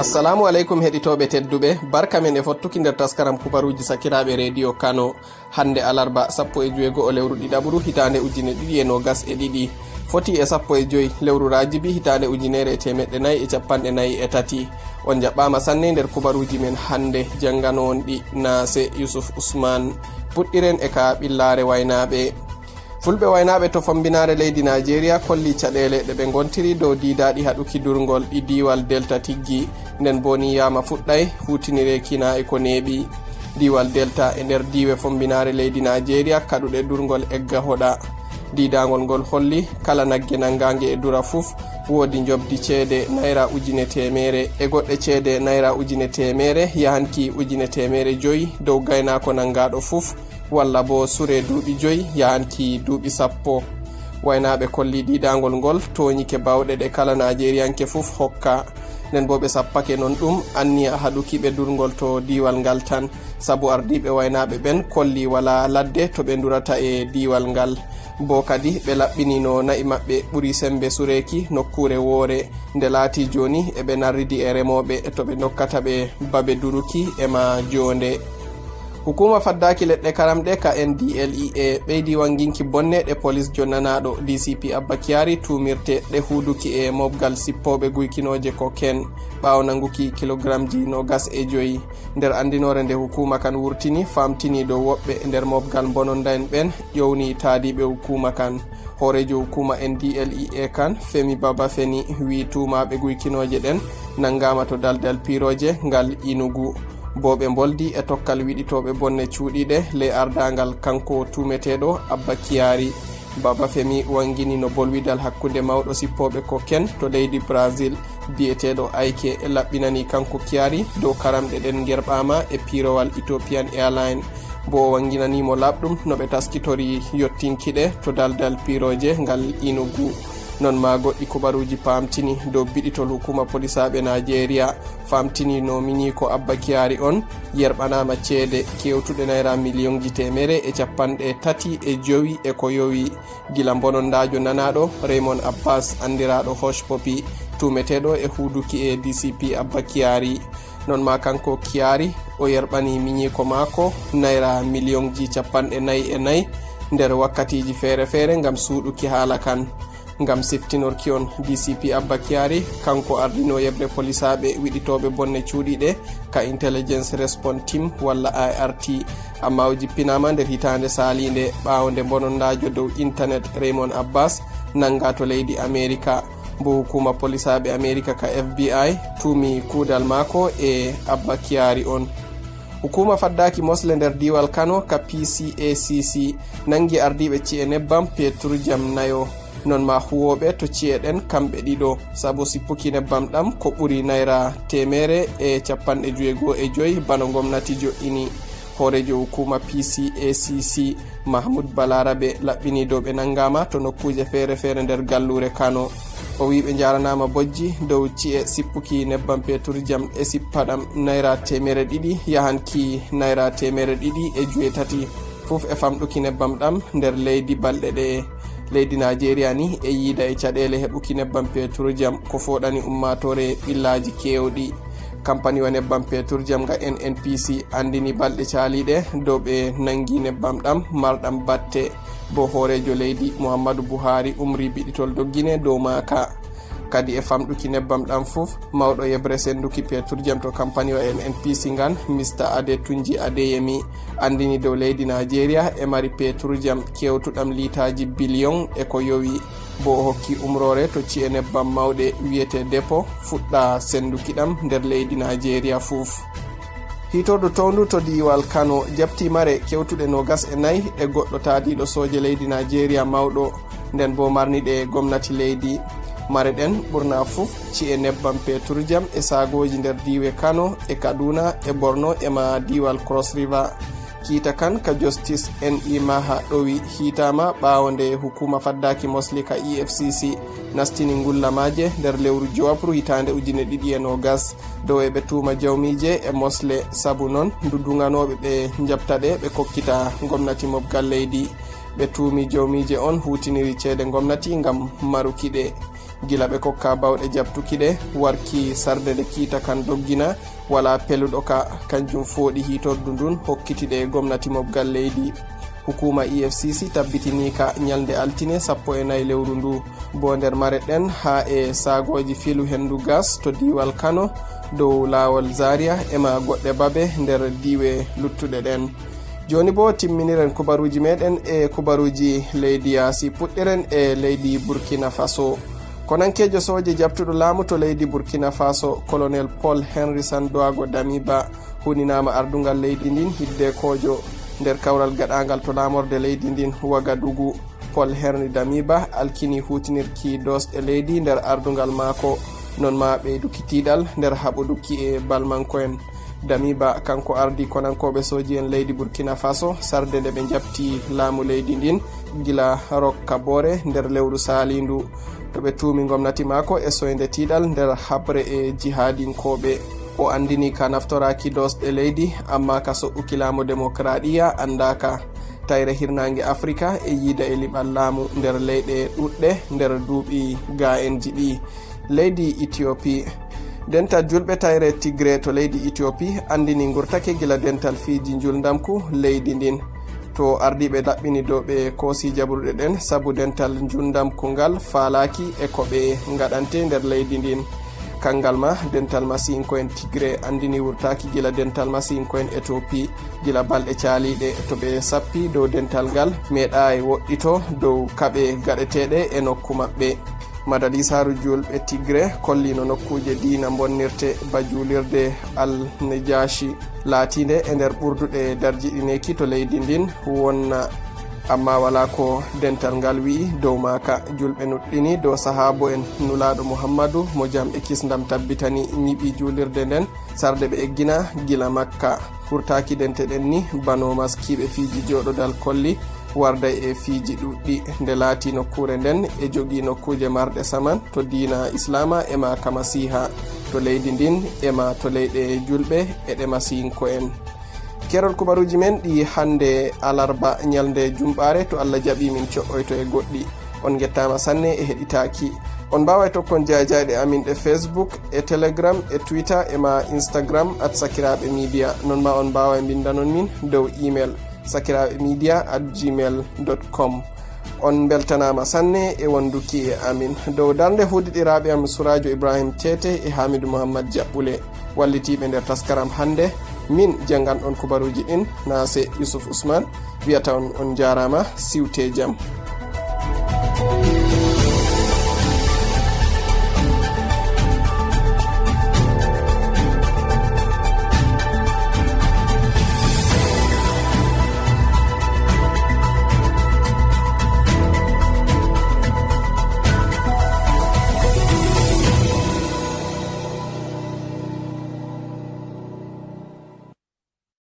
Assalamu alaikum heɗitoɓe tedduɓe, barka men e fottuki nder taskaram kubaruuji sakiraaɓe radio Kano. Hande alarba 15 lewru ɗiɗaɓru hitande 2022 foti e 15 lewru rajibi hitande 1443. On jaɓɓama sanne nder kubaruuji men hande. Janganowon ɗi Nase Yusuf Usman. Puɗɗiren e ka ɓillare waynaɓe. Fulɓe waynaɓe to fombinare leydi Nigeria kolli caɗele ɗe ɓe gontiri dow didaɗi haɗuki durgol ɗi diwal delta tiggi, nden bo ni yama fuɗɗay hutinire kina e ko neeɓi. Diwal delta e nder diwe fombinare leydi Nigeria kaɗuɗe durgol egga hoɗa. Didagol ngol holli kala nagge nangange e dura fuf woodi jobdi ceede naira 1,000 e goɗɗe ceede naira 1,000 yahanki 1,500 dow gaynako nangaɗo fuf, walla bo sure duuɓi 5 yahanki duuɓi 10. Waynaɓe kolli didagol ngol toñike bawɗe ɗe kala nigerianke fuf hokka, nden bo ɓe sappake non ɗum anniya haɗuki ɓe durgol to diwal ngal tan, sabu ardiɓe waynaɓe ɓen kolli wala ladde to ɓe durata e diwal ngal. Bo kadi ɓe laɓɓini no na'i maɓɓe ɓuri sembe sureki nokkure woore, nde laati joni eɓe narridi e remoɓe to ɓe dokkata ɓe babe duruki ema jonde. Hukuma faddaki leɗɗe karamɗe ka NDLEA ɓeydi wanginki bonne ɗe police jonnanaɗo DCP Abba Kyari tumirte ɗe huduki e mobgal sippoɓe guykinoje koken ɓawo nanguki kilogramji 25. nder andinore nde hukuma kan wurtini famtini dow woɓɓe nder mobgal bonondaen ɓen ƴowni taadiɓe hukuma kan. Horejo hukuma NDLEA kan Femi Baba Feni wi tumaɓe guykinoje ɗen nangama to daldal piroje ngal inugu, bo ɓe boldi e tokkal wiɗitoɓe bonne cuuɗiɗe ley ardangal kanko tumeteɗo Abba Kyari. Baba Femi wangini no bolwidal hakkunde mawɗo sippoɓe koken to leydi Brazil biyeteɗo Aike laɓɓinani kanko Kyari dow karamɗe ɗen gerɓama e pirowal Ethiopian Airline, bo wanginanimo laɓɗum no ɓe taskitori yottinkiɗe to daldal piroje ngal inugu. Non ma goɗɗi kubaruuji pamtini dow biɗitol hukuma polisaɓe Nigeria famtini no miniko Abba Kyari on yerɓanama ceede kewtuɗe naira millionji 135 e ko yowi gila bonondajo nanaɗo Raymond Abbas andiraɗo Hush Popi tumeteɗo e huduki e DCP Abba Kyari. Non ma kanko Kyari o yerɓani miniko mako naira millionji 44 nder wakkatiji feere ngam suuɗuki haala kan. Ngam siftinorki on DCP Abba Kyari kanko ardino yebre polisaɓe wiɗitoɓe bonne cuuɗiɗe ka Intelligence Response Team walla IRT, amma o jippinama nder hitande salinde ɓawo nde bonondajo dow internet Raymond Abbas nanga to leydi America. Bo hukuma polisaɓe America ka FBI tumi kuudal mako e Abba Kyari on. Hukuma faddaki mosle nder diwal Kano ka PCACC nangi ardiɓe ci'e nebbam petrujam nayo. Non ma huwoɓe to ci'e ɗen kamɓe ɗiɗo, sabu sippuki nebbam ɗam ko ɓuri naira 155 bano gomnati jo'ini. Horejo hukuma PCACC Mahmoud Balarabe laɓɓini dow ɓe nangama to nokkuje feere nder gallure Kano. O wi ɓe jaranama bojji dow ci'e sippuki nebbam petrujam e sippaɗam naira 200 yahanki naira 280 fuf e famɗuki nebbam ɗam nder leydi balɗe ɗe. Leydi Nigeria ni e yiida e caɗele heɓuki nebbam petrojam ko foɗani ummatore ɓillaji kewɗi. Kampani wa nebbam petrojam ga NNPC andini balɗe caliɗe dow ɓe nangi nebbam ɗam marɗam batte, bo horejo leydi Muhammadu Buhari umri biɗitol doggine dow maka. Kadi e famɗuki nebbam ɗam fuf mawɗo yebre senduki petrojam to kampani wa NNPC ngan Mr Adetunji Adeyemi andini dow leydi Nigeria e mari petrojam kewtuɗam litaji billion e ko yowi, bo o hokki umrore to ci'e nebbam mawɗe wiyete depo fuɗɗa senduki ɗam nder leydi Nigeria fuf. Hitoɗo towndu to diwal Kano jabti mare kewtuɗe 24 e goɗɗo taadiɗo soje leydi Nigeria mawɗo, nden bo marniɗe gomnati leydi. Mare ɗen ɓurna fuf ci'e nebbam petrojam e sagoji nder diwe Kano e Kaduna e Borno e ma diwal Cross River. Kiita kan ka Justice N.E. Maha ɗowi hitama ɓawo nde hukuma faddaki mosli ka EFCC nastini ngullamaje nder lewru Ɗiɗaɓru hitande 2020 dow e ɓe tuma jawmije e mosle, sabu non nduduganoɓe ɓe jabtaɗe ɓe kokkita gomnati mobgal leydi. Ɓe tumi jawmije on hutiniri ceede gomnati ngam marukiɗe. gila ɓe kokka bawɗe jabtuki ɗe warki sarde nde kiita kan doggina wala peluɗo ka kanjum fooɗi hitordu ndun hokkitiɗe gomnati mobgal leydi. hukuma EFCC tabbitini ka nyalde altine 14 lewru ndu bo nder mareɗen ha e sagoji filu hendu gas to diwal Kano dow lawol Zaria ema goɗɗe babe nder diwe luttuɗe ɗen. joni bo timminiren kubaruji meɗen e kubaruji leydi yasi. puɗɗiren e leydi Burkina Faso. konankejo soje jabtuɗo laamu to leydi Burkina Faso colonel Paul Henry Sandoago Damiba huninama ardungal leydi ndin hidde kojo nder kawral gaɗangal to lamorde leydi ndin Wagadugu. Paul Henry Damiba alkini hutinirki dosɗe leydi nder ardungal maako non ma ɓeyduki tiiɗal nder haɓuduki e balmanko'en. Damiba kanko ardi konankoɓe soji en leydi Burkina Faso sarde nde ɓe jabti laamu leydi ndin gila rokka bore nder lewru salindu to ɓe tuumi gomnati maako e soyde tiiɗal nder habre e jihadinkoɓe. o andini ka naftoraki dosɗe leydi amma ka so'uki laamu démocraɗiya andaka tayre hirnange Afrika e yiida e liɓal laamu nder leyɗe ɗuɗɗe nder duuɓi ga en jiɗi. leydi Ethiopie dental julɓe tayre Tigre to leydi Ethiopie andini gurtake gila dental fiji juldamku leydi ndin to ardiɓe laɓɓini dow ɓe koosi jaɓruɗe ɗen sabu dental juldamku ngal falaki e ko ɓe gaɗante nder leydi ndin. kangal ma dental masinko'en Tigre andini wurtaki gila dental masinko'en Ethiopie gila balɗe caaliɗe to ɓe sappi dow dental ngal meeɗa e woɗɗito dow kaɓe gaɗeteɗe e nokku maɓɓe. madalisaru julɓe Tigre kollino nokkuje diina bonnirte ba julirde Al-Najashi laatinde e nder ɓurduɗe darjiɗineki to leydi ndin wonna amma wala ko dental ngal wi'i dow maka. julɓe nuɗɗini dow sahabo en nulaɗo Muhammadu mo jam e kisdam tabbitani ñiɓi julirde nden sarde ɓe eggina gila Makka. hurtaki dente ɗen ni bano maskiɓe fiji joɗodal kolli warda e fiji ɗuɗɗi nde laati nokkure nden e jogui nokkuje marɗe saman to diina islama ema ka masiha to leydi ndin ema to leyɗe julɓe eɗe masinko en. kerol kubaruji men ɗi hande alarba nyalde jumɓare to Allah jaɓi min co'oyto e goɗɗi. on gettama sanne e heɗitaki. on mbawa tokkon jajayɗe amin ɗe Facebook e Telegram e Twitter ema Instagram @sakiraɓe media. non ma on mbawa e bindanon min dow email sakiraɓemedia@gmail.com. on beltanama sanne e wonduki e amin dow darde hudiɗiraɓe am Surajo Ibrahim Tete e Hamidou Mouhammad Jaɓɓule wallitiɓe nder taskaram hande. min jangan on kubaruji ɗin Nase Yusuf Usman wiyata on jarama siwte jaam.